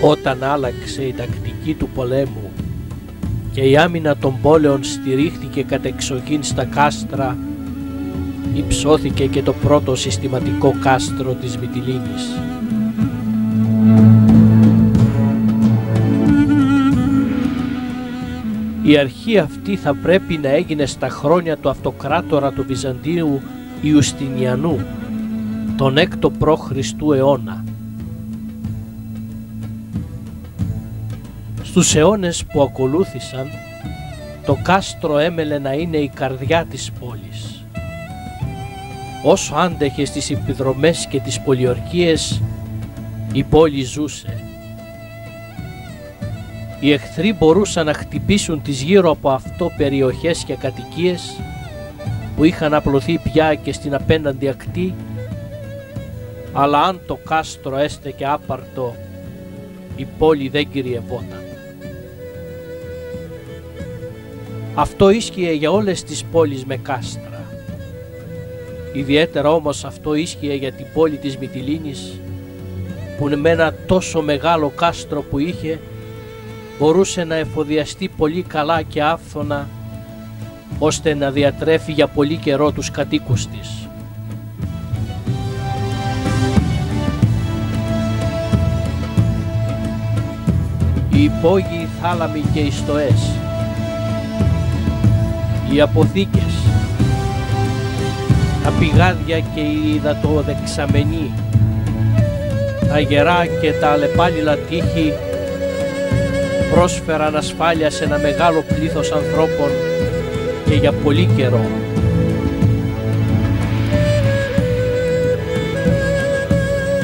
Όταν άλλαξε η τακτική του πολέμου και η άμυνα των πόλεων στηρίχθηκε κατεξοχήν στα κάστρα, υψώθηκε και το πρώτο συστηματικό κάστρο της Μυτιλήνης. Η αρχή αυτή θα πρέπει να έγινε στα χρόνια του αυτοκράτορα του Βυζαντίου Ιουστινιανού, τον 6ο π.Χ. αιώνα. Στους αιώνες που ακολούθησαν, το κάστρο έμελε να είναι η καρδιά της πόλης. Όσο άντεχε στις υπηδρομές και τις πολιορκίες, η πόλη ζούσε. Οι εχθροί μπορούσαν να χτυπήσουν τις γύρω από αυτό περιοχές και κατοικίες που είχαν απλωθεί πια και στην απέναντι ακτή, αλλά αν το κάστρο έστεκε άπαρτο, η πόλη δεν κυριευόταν. Αυτό ίσχυε για όλες τις πόλεις με κάστρα. Ιδιαίτερα όμως αυτό ίσχυε για την πόλη της Μυτιλήνης, που με ένα τόσο μεγάλο κάστρο που είχε, μπορούσε να εφοδιαστεί πολύ καλά και άφθονα, ώστε να διατρέφει για πολύ καιρό τους κατοίκους της. Οι υπόγειοι, οι θάλαμοι και οι στοές, οι αποθήκες, τα πηγάδια και οι υδατοδεξαμενοί, τα γερά και τα αλλεπάλληλα τείχη πρόσφεραν ασφάλεια σε ένα μεγάλο πλήθος ανθρώπων και για πολύ καιρό.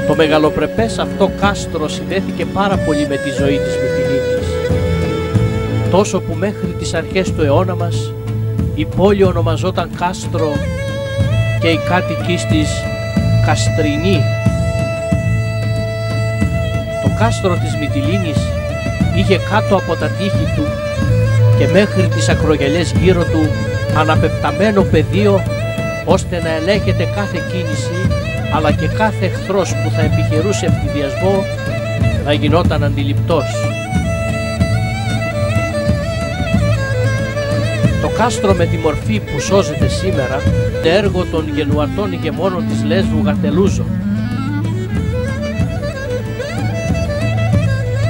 Το μεγαλοπρεπές αυτό κάστρο συνδέθηκε πάρα πολύ με τη ζωή της Μυτιλήνης, τόσο που μέχρι τις αρχές του αιώνα μας η πόλη ονομαζόταν Κάστρο και οι κάτοικοι της Καστρινοί. Το κάστρο της Μυτιλήνης είχε κάτω από τα τείχη του και μέχρι τις ακρογιαλιές γύρω του αναπεπταμένο πεδίο, ώστε να ελέγχεται κάθε κίνηση, αλλά και κάθε εχθρός που θα επιχειρούσε ευθυδιασμό να γινόταν αντιληπτός. Το κάστρο με τη μορφή που σώζεται σήμερα είναι έργο των γενουατών ηγεμόνων της Λέσβου Γατελούζων.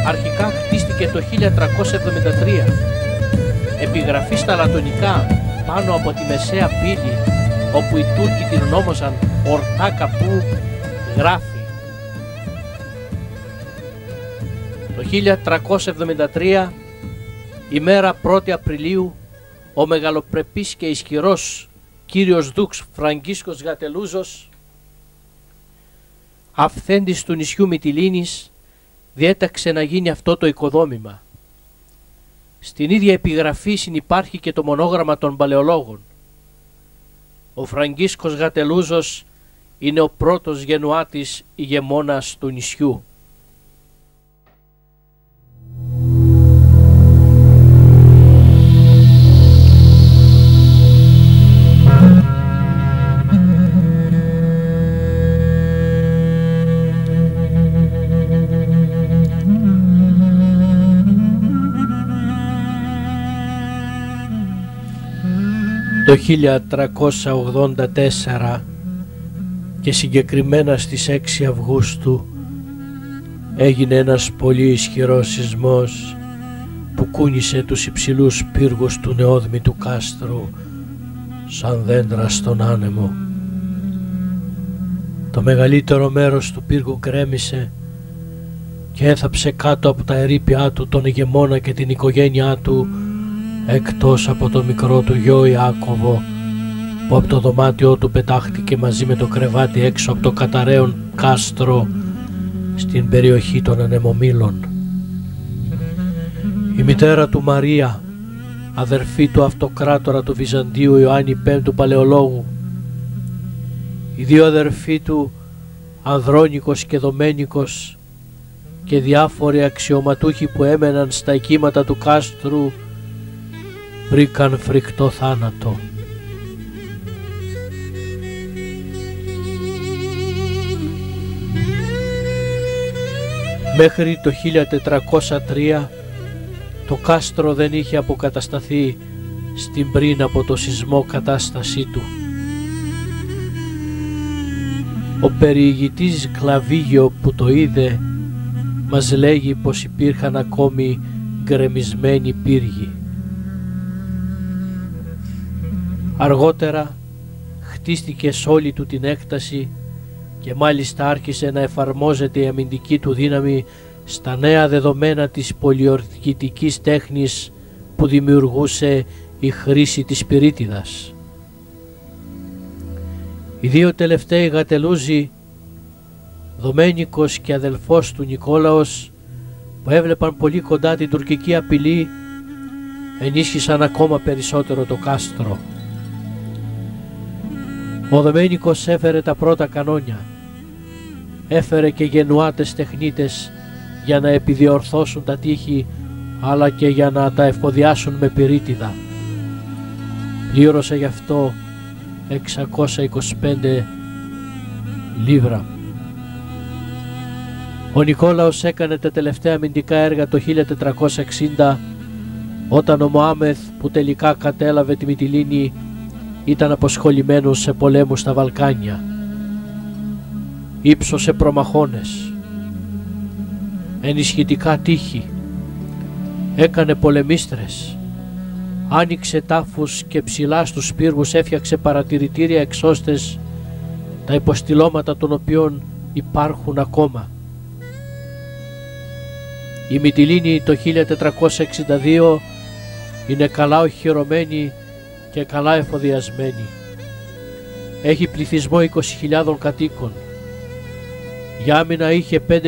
Αρχικά χτίστηκε το 1373, επιγραφή στα λατωνικά πάνω από τη μεσαία πύλη, όπου οι Τούρκοι την ονόμαζαν Ορτάκα, που γράφει: το 1373, ημέρα 1η Απριλίου, ο μεγαλοπρεπής και ισχυρός κύριος Δούξ Φραγκίσκος Γατελούζος, αυθέντης του νησιού Μυτιλήνης, διέταξε να γίνει αυτό το οικοδόμημα. Στην ίδια επιγραφή συνυπάρχει και το μονόγραμμα των παλαιολόγων. Ο Φραγκίσκος Γατελούζος είναι ο πρώτος γενουάτης ηγεμόνας του νησιού. Το 1384 και συγκεκριμένα στις 6 Αυγούστου έγινε ένας πολύ ισχυρός σεισμός που κούνησε τους υψηλούς πύργους του νεόδμητου κάστρου σαν δέντρα στον άνεμο. Το μεγαλύτερο μέρος του πύργου γκρέμισε και έθαψε κάτω από τα ερείπια του τον ηγεμόνα και την οικογένειά του, εκτός από το μικρό του γιο Ιάκωβο, που από το δωμάτιό του πετάχτηκε μαζί με το κρεβάτι έξω από το καταραίον κάστρο στην περιοχή των Ανεμομήλων. Η μητέρα του Μαρία, αδερφή του αυτοκράτορα του Βυζαντίου Ιωάννη Πέμπτου Παλαιολόγου, οι δύο αδερφοί του Ανδρώνικος και Δομένικος και διάφοροι αξιωματούχοι που έμεναν στα οικίματα του κάστρου βρήκαν φρικτό θάνατο. Μέχρι το 1403 το κάστρο δεν είχε αποκατασταθεί στην πριν από το σεισμό κατάστασή του. Ο περιηγητής Κλαβίγιο που το είδε μας λέγει πως υπήρχαν ακόμη γκρεμισμένοι πύργοι. Αργότερα χτίστηκε σε όλη του την έκταση και μάλιστα άρχισε να εφαρμόζεται η αμυντική του δύναμη στα νέα δεδομένα της πολιορκητικής τέχνης που δημιουργούσε η χρήση της πυρίτιδας. Οι δύο τελευταίοι γατελούζοι, Δομένικος και αδελφός του Νικόλαος, που έβλεπαν πολύ κοντά την τουρκική απειλή, ενίσχυσαν ακόμα περισσότερο το κάστρο. Ο Δομένικος έφερε τα πρώτα κανόνια, έφερε και γενουάτες τεχνίτες για να επιδιορθώσουν τα τείχη, αλλά και για να τα εφοδιάσουν με πυρίτιδα. Πλήρωσε γι' αυτό 625 λίβρα. Ο Νικόλαος έκανε τα τελευταία αμυντικά έργα το 1460, όταν ο Μωάμεθ, που τελικά κατέλαβε τη Μυτιλήνη, ήταν αποσχολημένος σε πολέμους στα Βαλκάνια. Ήψωσε προμαχώνες, ενισχυτικά τείχη, έκανε πολεμίστρες, άνοιξε τάφους και ψηλά στους πύργους έφτιαξε παρατηρητήρια εξώστες, τα υποστηλώματα των οποίων υπάρχουν ακόμα. Η Μυτιλήνη το 1462 είναι καλά οχυρωμένη και καλά εφοδιασμένη. Έχει πληθυσμό 20.000 κατοίκων. Για άμυνα είχε 5.000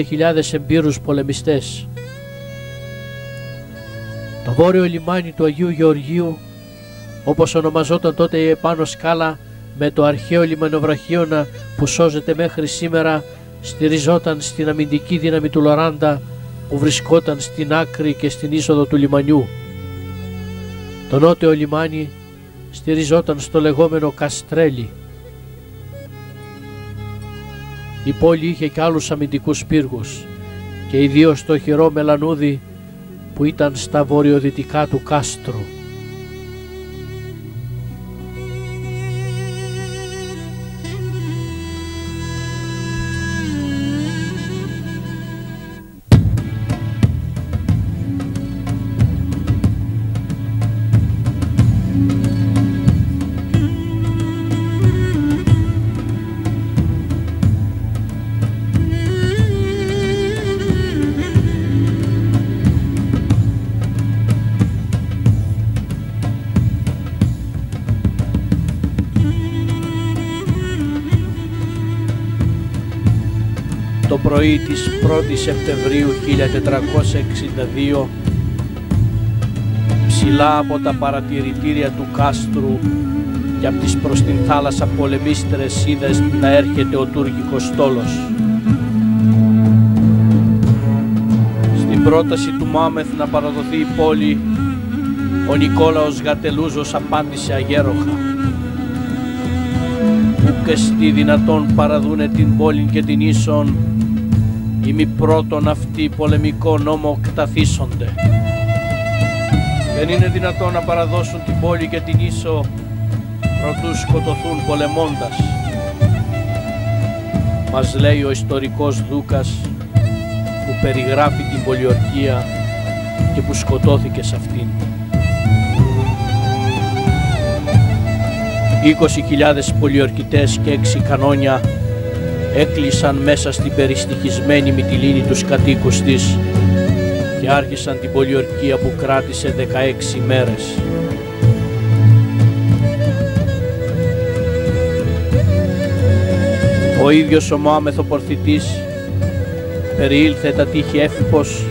εμπειρούς πολεμιστές. Το βόρειο λιμάνι του Αγίου Γεωργίου, όπως ονομαζόταν τότε η επάνω σκάλα, με το αρχαίο λιμανοβραχίωνα που σώζεται μέχρι σήμερα, στηριζόταν στην αμυντική δύναμη του Λοράντα που βρισκόταν στην άκρη και στην είσοδο του λιμανιού. Το νότιο λιμάνι στηριζόταν στο λεγόμενο Καστρέλι. Η πόλη είχε και άλλους αμυντικούς πύργους και ιδίως το χειρό Μελανούδι που ήταν στα βορειοδυτικά του κάστρου. Το πρωί της 1ης Σεπτεμβρίου 1462, ψηλά από τα παρατηρητήρια του κάστρου και από τις προς την θάλασσα πολεμίστρες είδες να έρχεται ο τουρκικός στόλος. Στην πρόταση του Μωάμεθ να παραδοθεί η πόλη, ο Νικόλαος Γατελούζος απάντησε αγέροχα: «Ουκ εστί δυνατόν παραδούνε την πόλην και την ίσον, ή μη πρώτον αυτοί πολεμικό νόμο κταθήσονται». Δεν είναι δυνατόν να παραδώσουν την πόλη και την ίσο προτού σκοτωθούν πολεμώντας. Μας λέει ο ιστορικός Δούκας που περιγράφει την πολιορκία και που σκοτώθηκε σε αυτήν. 20.000 πολιορκητές και 6 κανόνια έκλεισαν μέσα στην περιστοιχισμένη Μυτιλήνη τους κατοίκους της και άρχισαν την πολιορκία που κράτησε 16 μέρες. Ο ίδιος ο Μωάμεθ ο Πορθητής περιήλθε τα τείχη Έφυπος,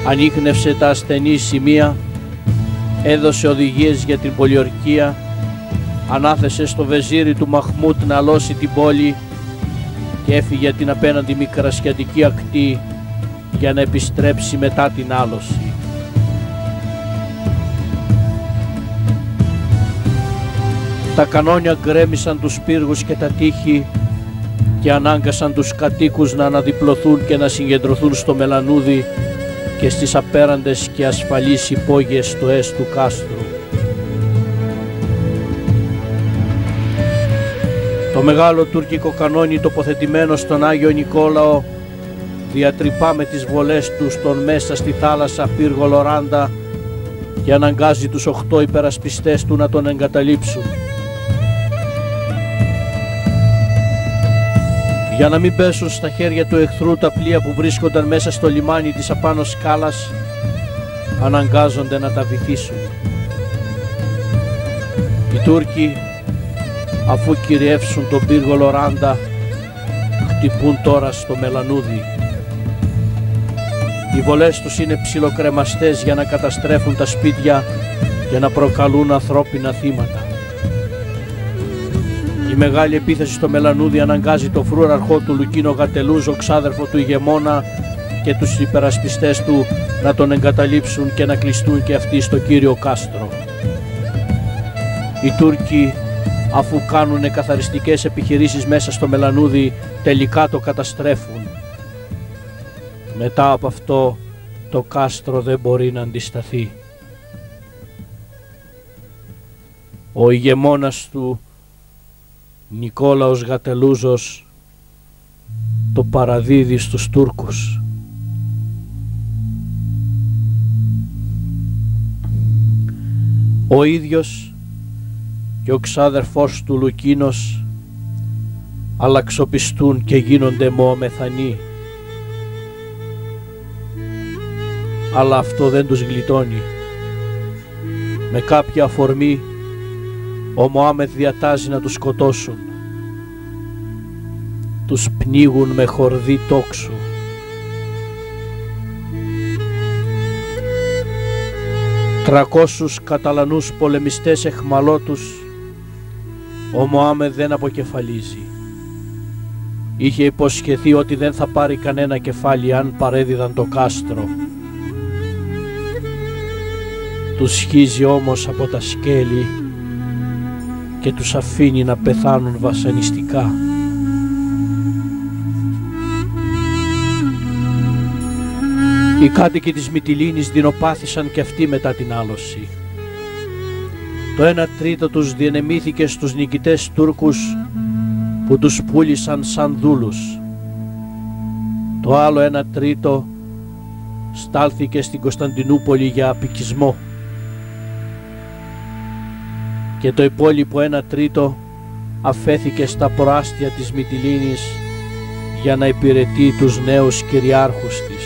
ανίχνευσε τα ασθενή σημεία, έδωσε οδηγίες για την πολιορκία, ανάθεσε στο βεζίρι του Μαχμούτ να αλώσει την πόλη και έφυγε την απέναντι μικρασιατική ακτή για να επιστρέψει μετά την άλωση. Τα κανόνια γκρέμισαν τους πύργους και τα τείχη και ανάγκασαν τους κατοίκους να αναδιπλωθούν και να συγκεντρωθούν στο Μελανούδι και στις απέραντες και ασφαλείς υπόγειες στοές του κάστρου. Το μεγάλο τουρκικό κανόνι τοποθετημένο στον Άγιο Νικόλαο διατρυπά με τις βολές του στον μέσα στη θάλασσα πύργο Λοράντα και αναγκάζει τους 8 υπερασπιστές του να τον εγκαταλείψουν. Για να μην πέσουν στα χέρια του εχθρού τα πλοία που βρίσκονταν μέσα στο λιμάνι της απάνω σκάλας, αναγκάζονται να τα βυθίσουν. Οι Τούρκοι, αφού κυριεύσουν τον πύργο Λοράντα, χτυπούν τώρα στο Μελανούδι. Οι βολές τους είναι ψιλοκρεμαστές για να καταστρέφουν τα σπίτια και να προκαλούν ανθρώπινα θύματα. Η μεγάλη επίθεση στο Μελανούδι αναγκάζει το φρούραρχό του Λουκίνο Γατελούζο, ξάδερφο του ηγεμόνα, και τους υπερασπιστές του να τον εγκαταλείψουν και να κλειστούν και αυτοί στο κύριο κάστρο. Οι Τούρκοι, αφού κάνουν καθαριστικές επιχειρήσεις μέσα στο Μελανούδι, τελικά το καταστρέφουν. Μετά από αυτό το κάστρο δεν μπορεί να αντισταθεί. Ο ηγεμόνας του, Νικόλαος Γατελούζος, το παραδίδει στους Τούρκους. Ο ίδιος και ο ξάδερφός του Λουκίνος αλλαξοπιστούν και γίνονται μοομεθανοί. Αλλά αυτό δεν τους γλιτώνει. Με κάποια αφορμή ο Μωάμεθ διατάζει να τους σκοτώσουν. Τους πνίγουν με χορδί τόξου. Τρακόσους Καταλανούς πολεμιστές εχμαλώτους ο Μωάμεθ δεν αποκεφαλίζει. Είχε υποσχεθεί ότι δεν θα πάρει κανένα κεφάλι αν παρέδιδαν το κάστρο. Τους σχίζει όμως από τα σκέλη και τους αφήνει να πεθάνουν βασανιστικά. Οι κάτοικοι της Μυτιλήνης δεινοπάθησαν και αυτοί μετά την άλωση. Το 1/3 τους διενεμήθηκε στους νικητές Τούρκους που τους πούλησαν σαν δούλους. Το άλλο 1/3 στάλθηκε στην Κωνσταντινούπολη για απικισμό. Και το υπόλοιπο 1/3 αφέθηκε στα προάστια της Μυτιλήνης για να υπηρετεί τους νέους κυριάρχους της.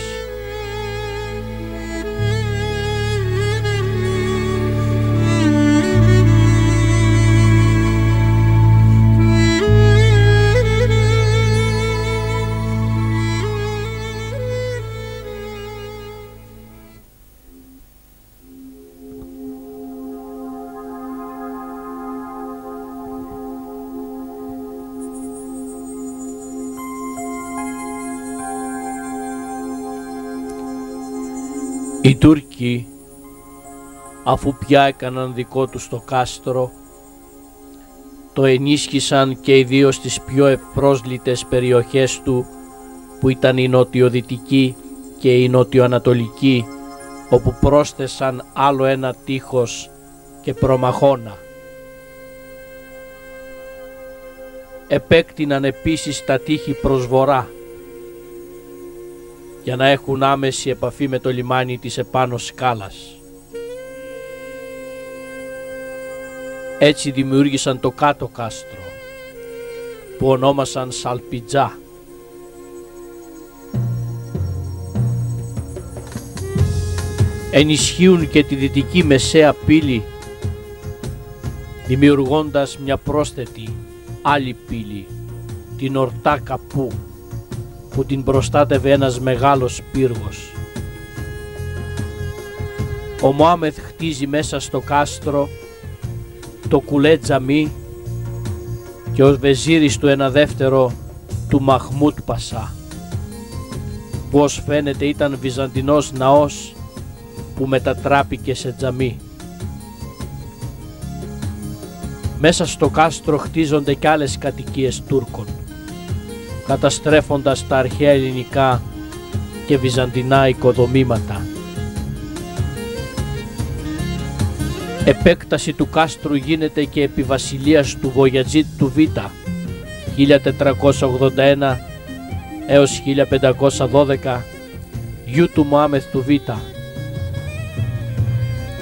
Οι Τούρκοι, αφού πια έκαναν δικό τους το κάστρο, το ενίσχυσαν και ιδίως στις πιο ευπρόσλητες περιοχές του, που ήταν η νοτιοδυτική και η νοτιοανατολική, όπου πρόσθεσαν άλλο ένα τείχος και προμαχώνα. Επέκτηναν επίσης τα τείχη προς βορρά, για να έχουν άμεση επαφή με το λιμάνι της επάνω σκάλας. Έτσι δημιούργησαν το κάτω κάστρο, που ονόμασαν Σαλπιτζά. Ενισχύουν και τη δυτική μεσαία πύλη, δημιουργώντας μια πρόσθετη άλλη πύλη, την Ορτά Καπού, που την προστάτευε ένας μεγάλος πύργος. Ο Μωάμεθ χτίζει μέσα στο κάστρο το κουλέ τζαμί και ο βεζίρης του 1/2 του Μαχμούτ Πασά, που ως φαίνεται ήταν βυζαντινός ναός που μετατράπηκε σε τζαμί. Μέσα στο κάστρο χτίζονται κι άλλες κατοικίες Τούρκων. καταστρέφοντας τα αρχαία ελληνικά και βυζαντινά οικοδομήματα. Επέκταση του κάστρου γίνεται και επί βασιλείας του Βογιατζίτ του Β, 1481 έως 1512, γιου του Μωάμεθ του Β.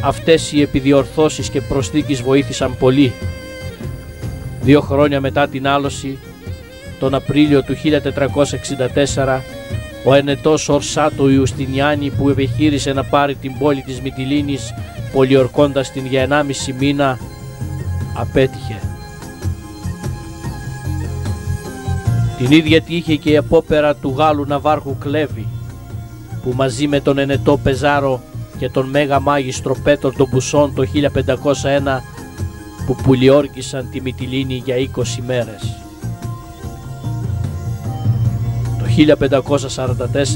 Αυτές οι επιδιορθώσεις και προσθήκες βοήθησαν πολύ. 2 χρόνια μετά την άλωση, τον Απρίλιο του 1464, ο ενετός Ορσάτο Ιουστινιάνη, που επιχείρησε να πάρει την πόλη της Μυτιλήνης πολιορκώντας την για 1,5 μήνα, απέτυχε. Την ίδια τύχη και η απόπερα του Γάλλου ναυάρχου Κλέβη, που μαζί με τον ενετό Πεζάρο και τον μέγα μάγιστρο Πέτρο τον Μπουσόν το 1501 που πουλιόρκησαν τη Μυτιλήνη για 20 μέρες. Το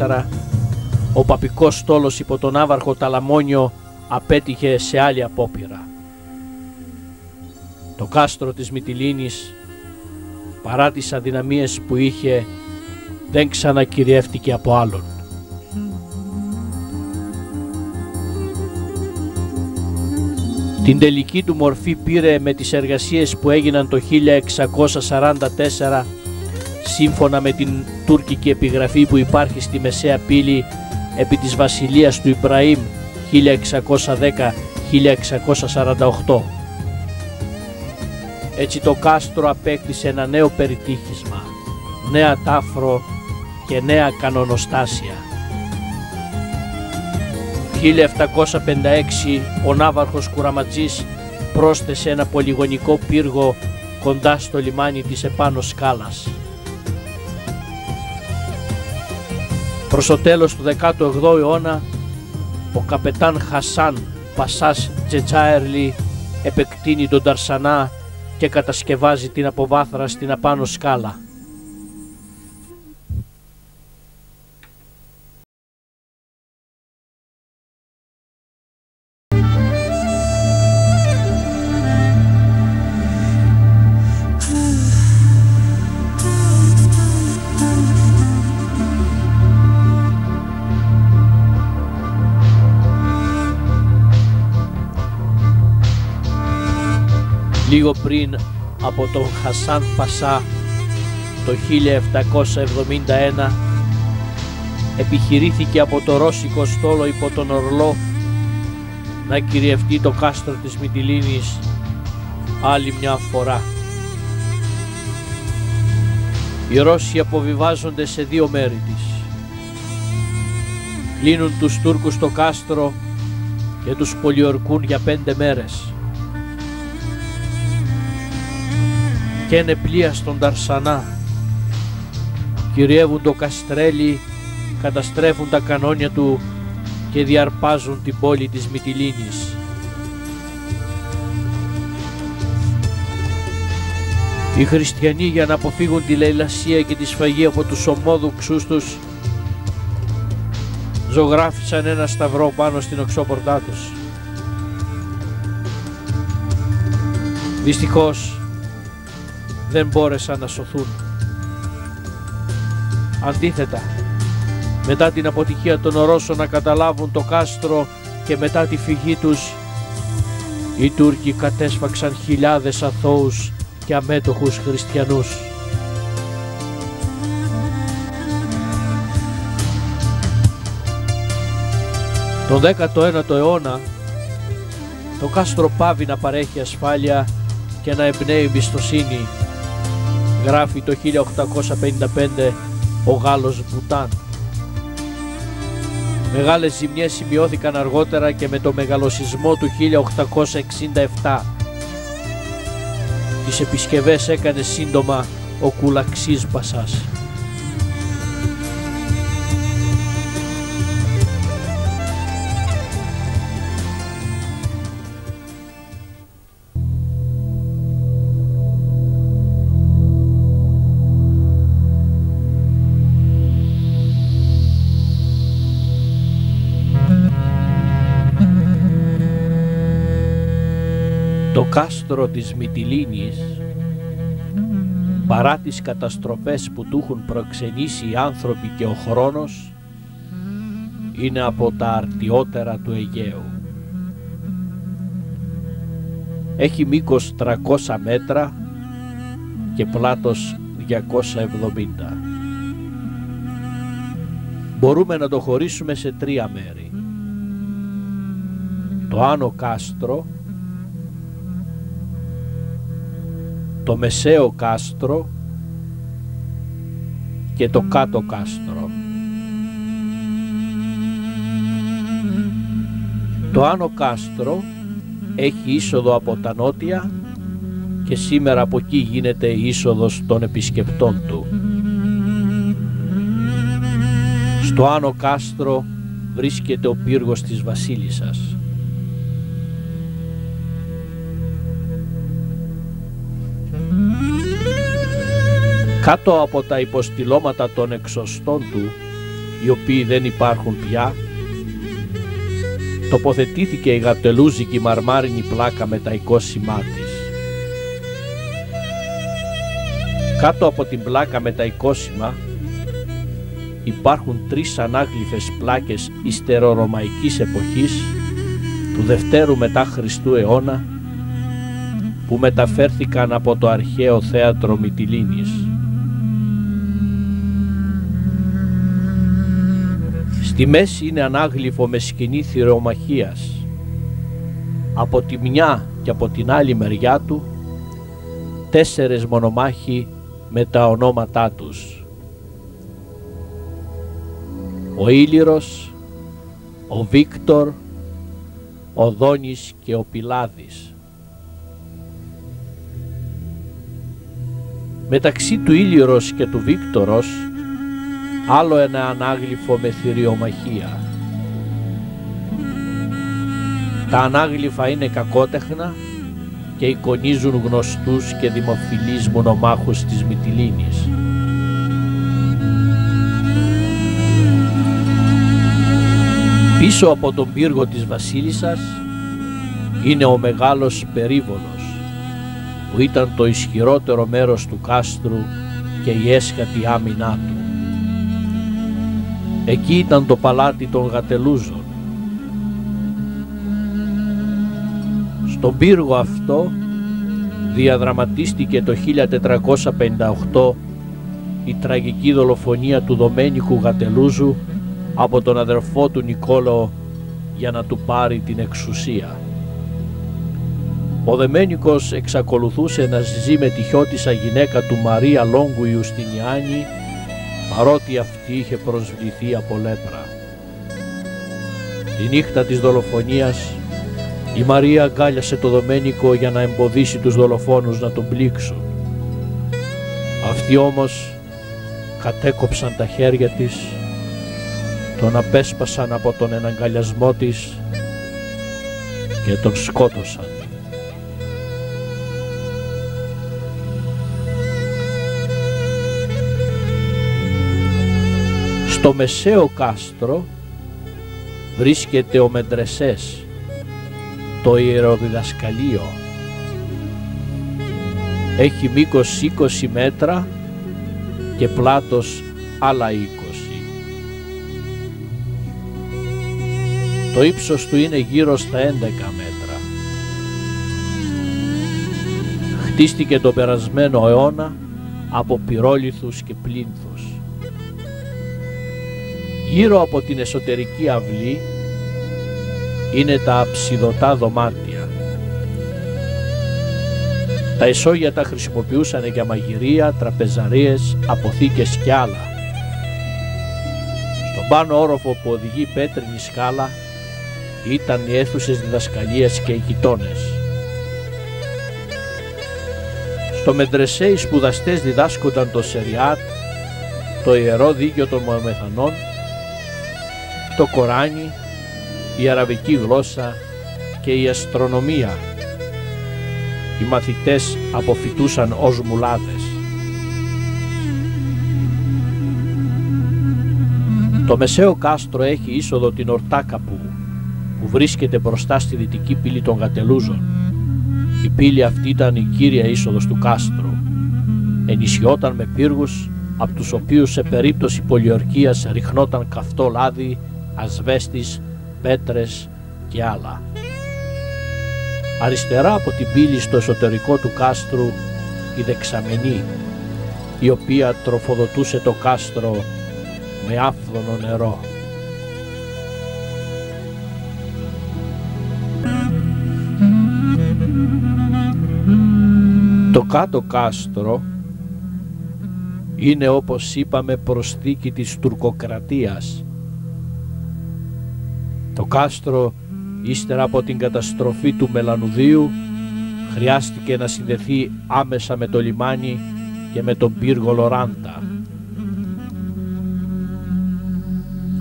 1544 ο παπικός στόλος υπό τον άβαρχο Ταλαμόνιο απέτυχε σε άλλη απόπειρα. Το κάστρο της Μυτιλήνης, παρά τις αδυναμίες που είχε, δεν ξανακυριεύτηκε από άλλον. Την τελική του μορφή πήρε με τις εργασίες που έγιναν το 1644 σύμφωνα με την τουρκική επιγραφή που υπάρχει στη Μεσαία Πύλη επί της βασιλείας του Ιμπραήμ 1610-1648. Έτσι το κάστρο απέκτησε ένα νέο περιτύχισμα, νέα τάφρο και νέα κανονοστάσια. 1756 ο ναύαρχος Κουραματζής πρόσθεσε ένα πολυγονικό πύργο κοντά στο λιμάνι της επάνω σκάλας. Προς το τέλος του 18ου αιώνα, ο καπετάν Χασάν Πασάς Τζετζάερλι επεκτείνει τον Ταρσανά και κατασκευάζει την αποβάθρα στην απάνω σκάλα. Λίγο πριν από τον Χασάν Πασά το 1771 επιχειρήθηκε από το ρώσικο στόλο υπό τον Ορλό να κυριευτεί το κάστρο της Μυτιλήνης άλλη μια φορά. Οι Ρώσοι αποβιβάζονται σε 2 μέρη της. Κλείνουν τους Τούρκους στο κάστρο και τους πολιορκούν για 5 μέρες. Καίνε πλοία στον Ταρσανά, κυριεύουν το καστρέλι, καταστρέφουν τα κανόνια του και διαρπάζουν την πόλη της Μυτιλήνης. Οι χριστιανοί, για να αποφύγουν τη λαιλασία και τη σφαγή από τους ομόδοξους τους, ζωγράφισαν ένα σταυρό πάνω στην οξόπορτά τους. Δυστυχώς δεν μπόρεσαν να σωθούν. Αντίθετα, μετά την αποτυχία των Ρώσων να καταλάβουν το κάστρο και μετά τη φυγή τους, οι Τούρκοι κατέσφαξαν χιλιάδες αθώους και αμέτωχους χριστιανούς. Τον 19ο αιώνα το κάστρο πάβει να παρέχει ασφάλεια και να εμπνέει εμπιστοσύνη, γράφει το 1855 ο Γάλλος Μπουτάν. Μεγάλες ζημιές σημειώθηκαν αργότερα και με το μεγαλοσεισμό του 1867. Τις επισκευές έκανε σύντομα ο Κουλαξής Πασάς. Το κάστρο της Μυτιλήνης παρά τις καταστροφές που του έχουν προξενήσει οι άνθρωποι και ο χρόνος, είναι από τα αρτιότερα του Αιγαίου. Έχει μήκος 300 μέτρα και πλάτος 270. Μπορούμε να το χωρίσουμε σε 3 μέρη. Το άνω κάστρο, το μεσαίο κάστρο και το κάτω κάστρο. Το άνω κάστρο έχει είσοδο από τα νότια και σήμερα από εκεί γίνεται η είσοδος των επισκεπτών του. Στο άνω κάστρο βρίσκεται ο πύργος της Βασίλισσας. Κάτω από τα υποστηλώματα των εξωστών του, οι οποίοι δεν υπάρχουν πια, τοποθετήθηκε η γατελούζικη μαρμάρινη πλάκα με τα εικόσιμά της. Κάτω από την πλάκα με τα εικόσιμα υπάρχουν 3 ανάγλυφες πλάκες ιστερορωμαϊκής εποχής του Δευτέρου μετά Χριστού αιώνα που μεταφέρθηκαν από το αρχαίο θέατρο Μυτιλήνης. Στη μέση είναι ανάγλυφο με σκηνή θηρεομαχίας. Από τη μια και από την άλλη μεριά του 4 μονομάχοι με τα ονόματά τους: ο Ήλυρος, ο Βίκτορ, ο Δόνης και ο Πιλάδης. Μεταξύ του Ήλυρος και του Βίκτορος άλλο ένα ανάγλυφο με θηριομαχία. Τα ανάγλυφα είναι κακότεχνα και εικονίζουν γνωστούς και δημοφιλείς μονομάχους της Μυτιλήνης. Πίσω από τον πύργο της Βασίλισσας είναι ο μεγάλος περίβολος, που ήταν το ισχυρότερο μέρος του κάστρου και η έσχατη άμυνά του. Εκεί ήταν το παλάτι των Γατελούζων. Στον πύργο αυτό διαδραματίστηκε το 1458 η τραγική δολοφονία του Δομένικου Γατελούζου από τον αδερφό του Νικόλαο για να του πάρει την εξουσία. Ο Δεμένικος εξακολουθούσε να ζει με τη χιώτισσα γυναίκα του Μαρία Λόγκου Ιουστινιάνη, παρότι αυτή είχε προσβληθεί από λέπρα. Τη νύχτα της δολοφονίας η Μαρία αγκάλιασε το Δομένικο για να εμποδίσει τους δολοφόνους να τον πλήξουν. Αυτοί όμως κατέκοψαν τα χέρια της, τον απέσπασαν από τον εναγκαλιασμό της και τον σκότωσαν. Στο μεσαίο κάστρο βρίσκεται ο Μεντρεσές, το ιεροδιδασκαλείο. Έχει μήκος 20 μέτρα και πλάτος άλλα 20. Το ύψος του είναι γύρω στα 11 μέτρα. Χτίστηκε τον περασμένο αιώνα από πυρόλιθους και πλίνθους. Γύρω από την εσωτερική αυλή είναι τα αψιδωτά δωμάτια. Τα ισόγεια τα χρησιμοποιούσαν για μαγειρία, τραπεζαρίες, αποθήκες κι άλλα. Στον πάνω όροφο που οδηγεί πέτρινη σκάλα ήταν οι αίθουσες διδασκαλίας και οι γειτόνες. Στο Μεντρεσέ οι σπουδαστές διδάσκονταν το Σεριάτ, το Ιερό Δίκαιο των Μωαμεθανών, το Κοράνι, η αραβική γλώσσα και η αστρονομία. Οι μαθητές αποφοιτούσαν ως μουλάδες. Το μεσαίο κάστρο έχει είσοδο την Ορτάκαπου, που βρίσκεται μπροστά στη δυτική πύλη των Γατελούζων. Η πύλη αυτή ήταν η κύρια είσοδος του κάστρου. ενισχυόταν με πύργους από τους οποίους σε περίπτωση πολιορκίας ριχνόταν καυτό λάδι, ασβέστης, πέτρες και άλλα. Αριστερά από την πύλη στο εσωτερικό του κάστρου η δεξαμενή, η οποία τροφοδοτούσε το κάστρο με άφθονο νερό. Το κάτω κάστρο είναι, όπως είπαμε, προσθήκη της τουρκοκρατίας. Το κάστρο, ύστερα από την καταστροφή του Μελανουδίου, χρειάστηκε να συνδεθεί άμεσα με το λιμάνι και με τον πύργο Λοράντα.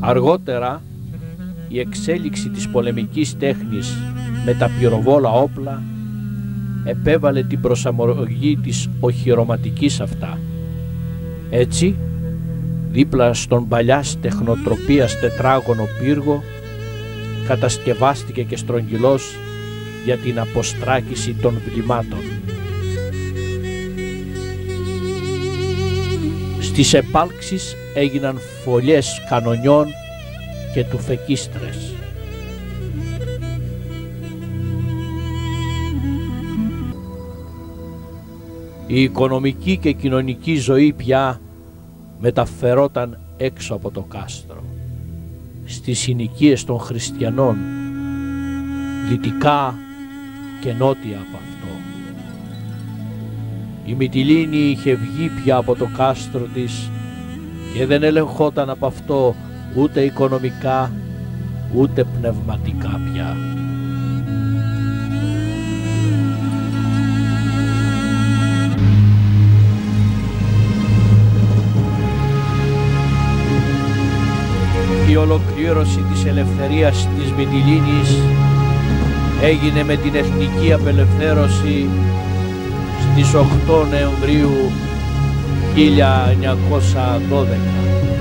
Αργότερα, η εξέλιξη της πολεμικής τέχνης με τα πυροβόλα όπλα επέβαλε την προσαρμογή της οχυρωματικής αυτά. Έτσι, δίπλα στον παλιάς τεχνοτροπίας τετράγωνο πύργο κατασκευάστηκε και στρογγυλός για την αποστράκηση των βλημάτων. Στις επάλξεις έγιναν φωλιές κανονιών και τουφεκίστρες. Η οικονομική και κοινωνική ζωή πια μεταφερόταν έξω από το κάστρο, στις συνοικίες των χριστιανών, δυτικά και νότια από αυτό. Η Μυτιλήνη είχε βγει πια από το κάστρο της και δεν ελεγχόταν από αυτό ούτε οικονομικά ούτε πνευματικά πια. Η ολοκλήρωση της ελευθερίας της Μυτιλήνης έγινε με την εθνική απελευθέρωση στις 8 Νοεμβρίου 1912.